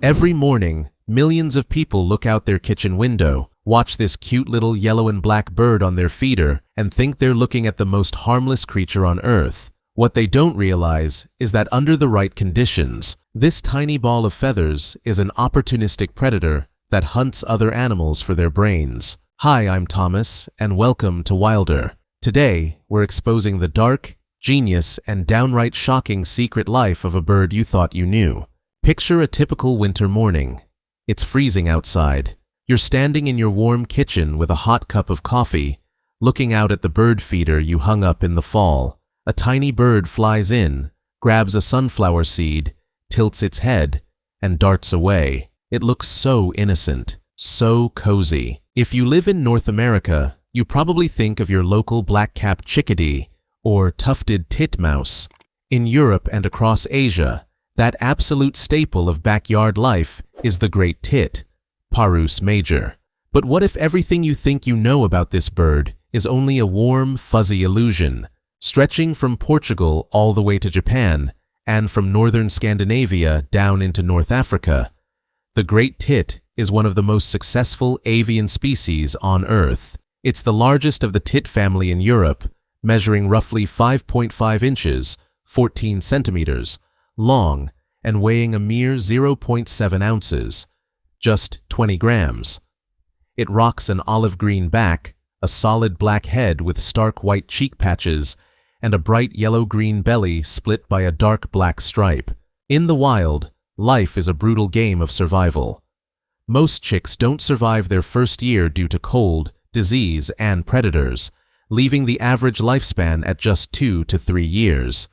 Every morning, millions of people look out their kitchen window, watch this cute little yellow and black bird on their feeder, and think they're looking at the most harmless creature on Earth. What they don't realize is that under the right conditions, this tiny ball of feathers is an opportunistic predator that hunts other animals for their brains. Hi, I'm Thomas, and welcome to Wilder. Today, we're exposing the dark, genius, and downright shocking secret life of a bird you thought you knew. Picture a typical winter morning. It's freezing outside. You're standing in your warm kitchen with a hot cup of coffee, looking out at the bird feeder you hung up in the fall. A tiny bird flies in, grabs a sunflower seed, tilts its head, and darts away. It looks so innocent, so cozy. If you live in North America, you probably think of your local black-capped chickadee or tufted titmouse. In Europe and across Asia, that absolute staple of backyard life is the great tit, Parus major. But what if everything you think you know about this bird is only a warm, fuzzy illusion, stretching from Portugal all the way to Japan and from northern Scandinavia down into North Africa? The great tit is one of the most successful avian species on Earth. It's the largest of the tit family in Europe, measuring roughly 5.5 inches, 14 centimeters, long, and weighing a mere 0.7 ounces, just 20 grams. It rocks an olive green back, a solid black head with stark white cheek patches, and a bright yellow-green belly split by a dark black stripe. In the wild, life is a brutal game of survival. Most chicks don't survive their first year due to cold, disease, and predators, leaving the average lifespan at just 2 to 3 years.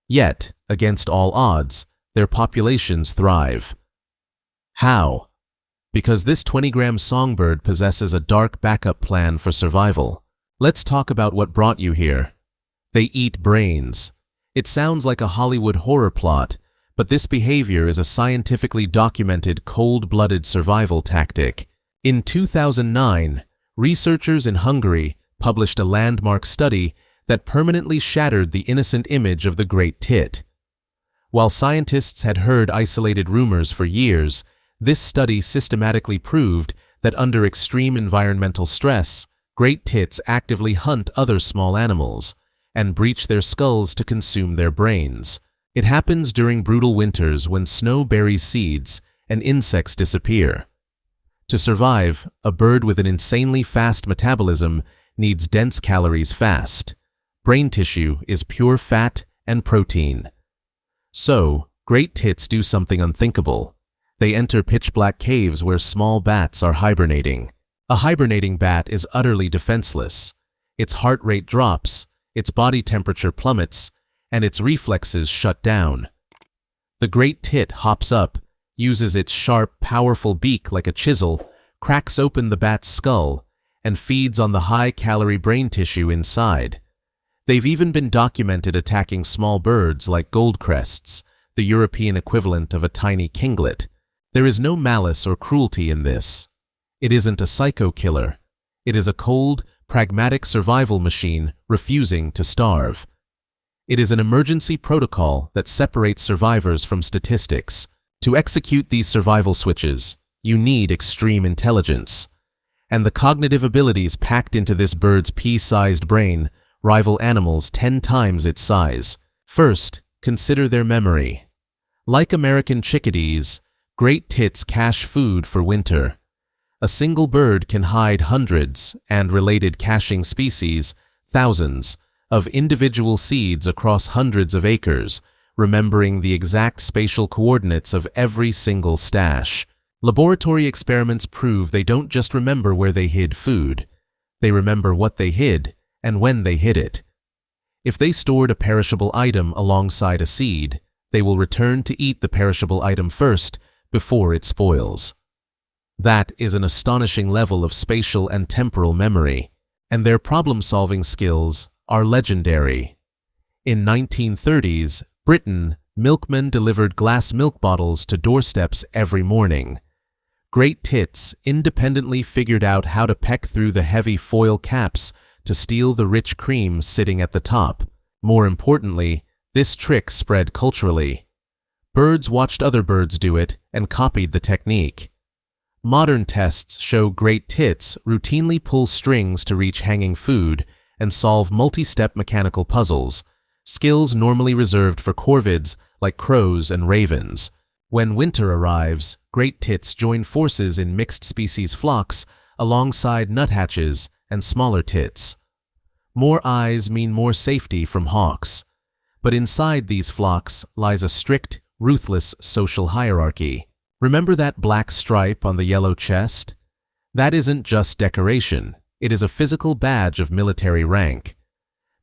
Yet, against all odds, their populations thrive. How? Because this 20-gram songbird possesses a dark backup plan for survival. Let's talk about what brought you here. They eat brains. It sounds like a Hollywood horror plot, but this behavior is a scientifically documented cold-blooded survival tactic. In 2009, researchers in Hungary published a landmark study that permanently shattered the innocent image of the great tit. While scientists had heard isolated rumors for years, this study systematically proved that under extreme environmental stress, great tits actively hunt other small animals and breach their skulls to consume their brains. It happens during brutal winters when snow buries seeds and insects disappear. To survive, a bird with an insanely fast metabolism needs dense calories fast. Brain tissue is pure fat and protein. So, great tits do something unthinkable. They enter pitch-black caves where small bats are hibernating. A hibernating bat is utterly defenseless. Its heart rate drops, its body temperature plummets, and its reflexes shut down. The great tit hops up, uses its sharp, powerful beak like a chisel, cracks open the bat's skull, and feeds on the high-calorie brain tissue inside. They've even been documented attacking small birds like goldcrests, the European equivalent of a tiny kinglet. There is no malice or cruelty in this. It isn't a psycho killer. It is a cold, pragmatic survival machine refusing to starve. It is an emergency protocol that separates survivors from statistics. To execute these survival switches, you need extreme intelligence. And the cognitive abilities packed into this bird's pea-sized brain rival animals 10 times its size. First, consider their memory. Like American chickadees, great tits cache food for winter. A single bird can hide hundreds, and related caching species, thousands, of individual seeds across hundreds of acres, remembering the exact spatial coordinates of every single stash. Laboratory experiments prove they don't just remember where they hid food. They remember what they hid and when they hid it. If they stored a perishable item alongside a seed, they will return to eat the perishable item first before it spoils. That is an astonishing level of spatial and temporal memory, and their problem-solving skills are legendary. In 1930s, Britain, milkmen delivered glass milk bottles to doorsteps every morning. Great tits independently figured out how to peck through the heavy foil caps to steal the rich cream sitting at the top. More importantly, this trick spread culturally. Birds watched other birds do it and copied the technique. Modern tests show great tits routinely pull strings to reach hanging food and solve multi-step mechanical puzzles, skills normally reserved for corvids like crows and ravens. When winter arrives, great tits join forces in mixed species flocks alongside nuthatches and smaller tits. More eyes mean more safety from hawks, but inside these flocks lies a strict, ruthless social hierarchy. Remember that black stripe on the yellow chest? That isn't just decoration, it is a physical badge of military rank.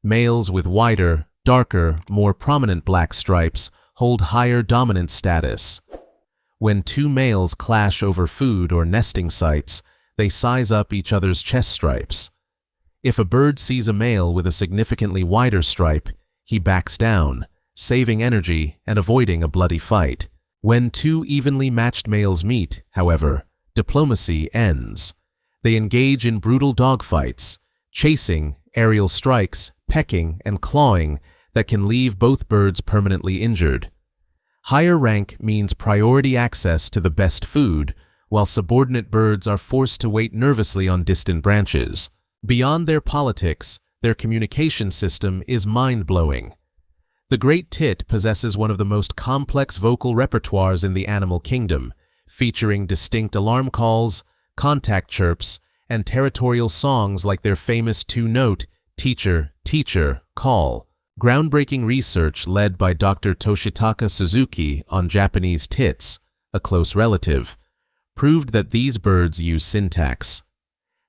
Males with wider, darker, more prominent black stripes hold higher dominance status. When two males clash over food or nesting sites, they size up each other's chest stripes. If a bird sees a male with a significantly wider stripe, he backs down, saving energy and avoiding a bloody fight. When two evenly matched males meet, however, diplomacy ends. They engage in brutal dogfights, chasing, aerial strikes, pecking, and clawing that can leave both birds permanently injured. Higher rank means priority access to the best food, while subordinate birds are forced to wait nervously on distant branches. Beyond their politics, their communication system is mind-blowing. The great tit possesses one of the most complex vocal repertoires in the animal kingdom, featuring distinct alarm calls, contact chirps, and territorial songs like their famous two-note teacher, teacher call. Groundbreaking research led by Dr. Toshitaka Suzuki on Japanese tits, a close relative, proved that these birds use syntax.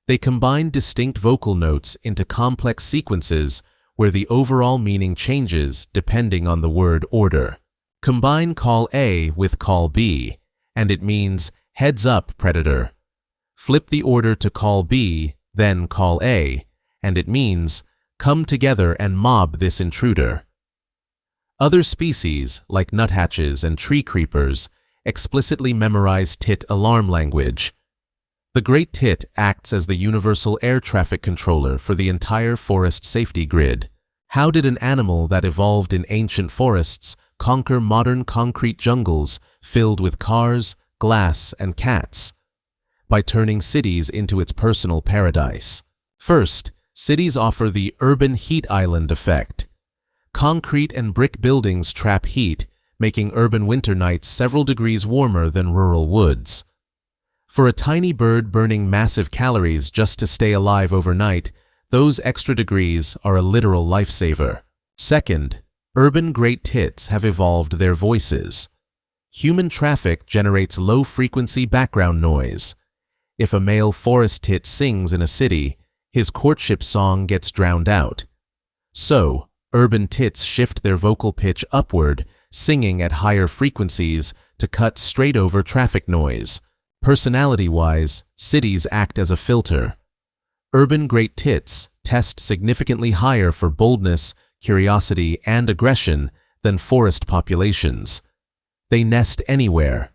They combine distinct vocal notes into complex sequences where the overall meaning changes depending on the word order. Combine call A with call B, and it means heads up, predator. Flip the order to call B, then call A, and it means come together and mob this intruder. Other species, like nuthatches and tree creepers, explicitly memorize tit alarm language. The great tit acts as the universal air traffic controller for the entire forest safety grid. How did an animal that evolved in ancient forests conquer modern concrete jungles filled with cars, glass, and cats? By turning cities into its personal paradise. First, cities offer the urban heat island effect. Concrete and brick buildings trap heat, making urban winter nights several degrees warmer than rural woods. For a tiny bird burning massive calories just to stay alive overnight, those extra degrees are a literal lifesaver. Second, urban great tits have evolved their voices. Human traffic generates low-frequency background noise. If a male forest tit sings in a city, his courtship song gets drowned out. So, urban tits shift their vocal pitch upward, singing at higher frequencies to cut straight over traffic noise. Personality-wise, cities act as a filter. Urban great tits test significantly higher for boldness, curiosity, and aggression than forest populations. They nest anywhere.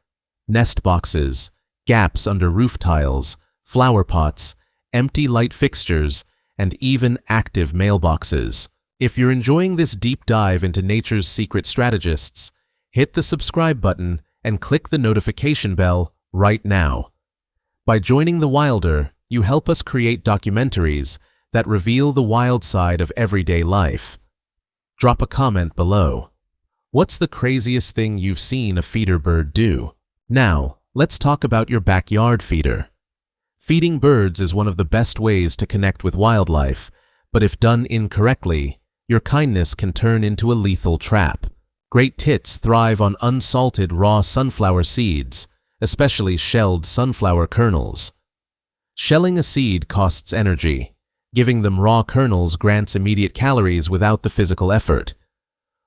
Nest boxes, gaps under roof tiles, flower pots, empty light fixtures, and even active mailboxes. If you're enjoying this deep dive into nature's secret strategists, hit the subscribe button and click the notification bell right now. By joining the Wilder, you help us create documentaries that reveal the wild side of everyday life. Drop a comment below. What's the craziest thing you've seen a feeder bird do? Now, let's talk about your backyard feeder. Feeding birds is one of the best ways to connect with wildlife, but if done incorrectly, your kindness can turn into a lethal trap. Great tits thrive on unsalted raw sunflower seeds, especially shelled sunflower kernels. Shelling a seed costs energy. Giving them raw kernels grants immediate calories without the physical effort.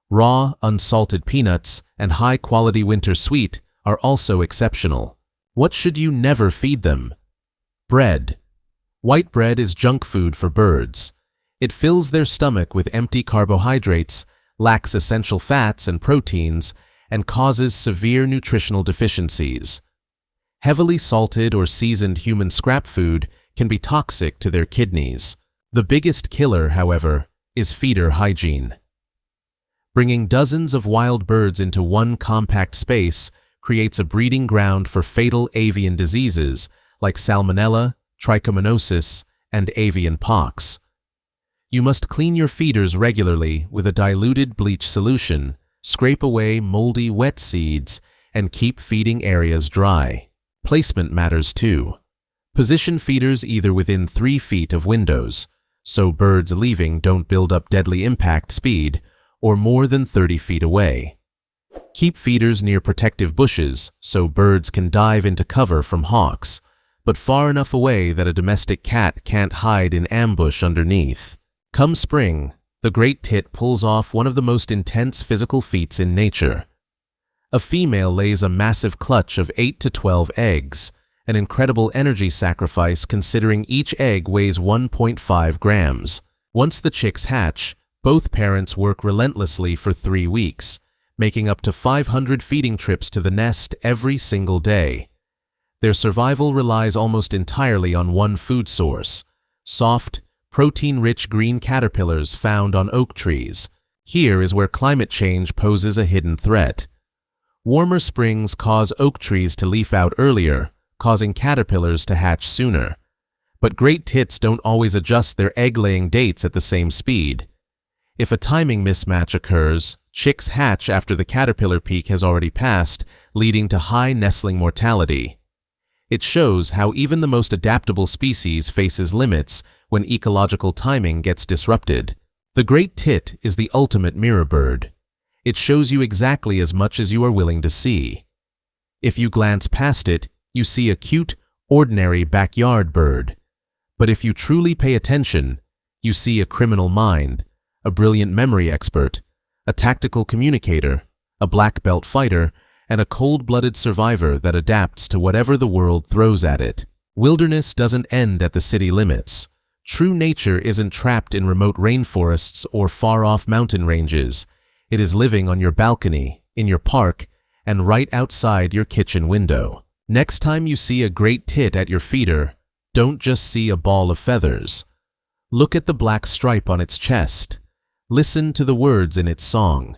Raw, unsalted peanuts and high-quality winter sweet are also exceptional. What should you never feed them? Bread. White bread is junk food for birds. It fills their stomach with empty carbohydrates, lacks essential fats and proteins, and causes severe nutritional deficiencies. Heavily salted or seasoned human scrap food can be toxic to their kidneys. The biggest killer, however, is feeder hygiene. Bringing dozens of wild birds into one compact space creates a breeding ground for fatal avian diseases like salmonella, trichomoniasis, and avian pox. You must clean your feeders regularly with a diluted bleach solution, scrape away moldy wet seeds, and keep feeding areas dry. Placement matters too. Position feeders either within 3 feet of windows, so birds leaving don't build up deadly impact speed, or more than 30 feet away. Keep feeders near protective bushes so birds can dive into cover from hawks, but far enough away that a domestic cat can't hide in ambush underneath. Come spring, the great tit pulls off one of the most intense physical feats in nature. A female lays a massive clutch of 8 to 12 eggs, an incredible energy sacrifice considering each egg weighs 1.5 grams. Once the chicks hatch, both parents work relentlessly for 3 weeks, making up to 500 feeding trips to the nest every single day. Their survival relies almost entirely on one food source: soft, protein-rich green caterpillars found on oak trees. Here is where climate change poses a hidden threat. Warmer springs cause oak trees to leaf out earlier, causing caterpillars to hatch sooner. But great tits don't always adjust their egg-laying dates at the same speed. If a timing mismatch occurs, chicks hatch after the caterpillar peak has already passed, leading to high nestling mortality. It shows how even the most adaptable species faces limits when ecological timing gets disrupted. The great tit is the ultimate mirror bird. It shows you exactly as much as you are willing to see. If you glance past it, you see a cute, ordinary backyard bird. But if you truly pay attention, you see a criminal mind, a brilliant memory expert, a tactical communicator, a black belt fighter, and a cold-blooded survivor that adapts to whatever the world throws at it. Wilderness doesn't end at the city limits. True nature isn't trapped in remote rainforests or far-off mountain ranges. It is living on your balcony, in your park, and right outside your kitchen window. Next time you see a great tit at your feeder, don't just see a ball of feathers. Look at the black stripe on its chest. Listen to the words in its song.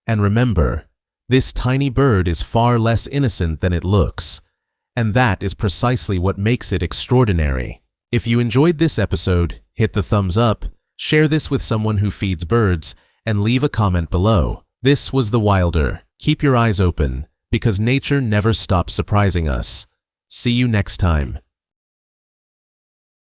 And remember, this tiny bird is far less innocent than it looks, and that is precisely what makes it extraordinary. If you enjoyed this episode, hit the thumbs up, share this with someone who feeds birds, and leave a comment below. This was The Wilder. Keep your eyes open, because nature never stops surprising us. See you next time.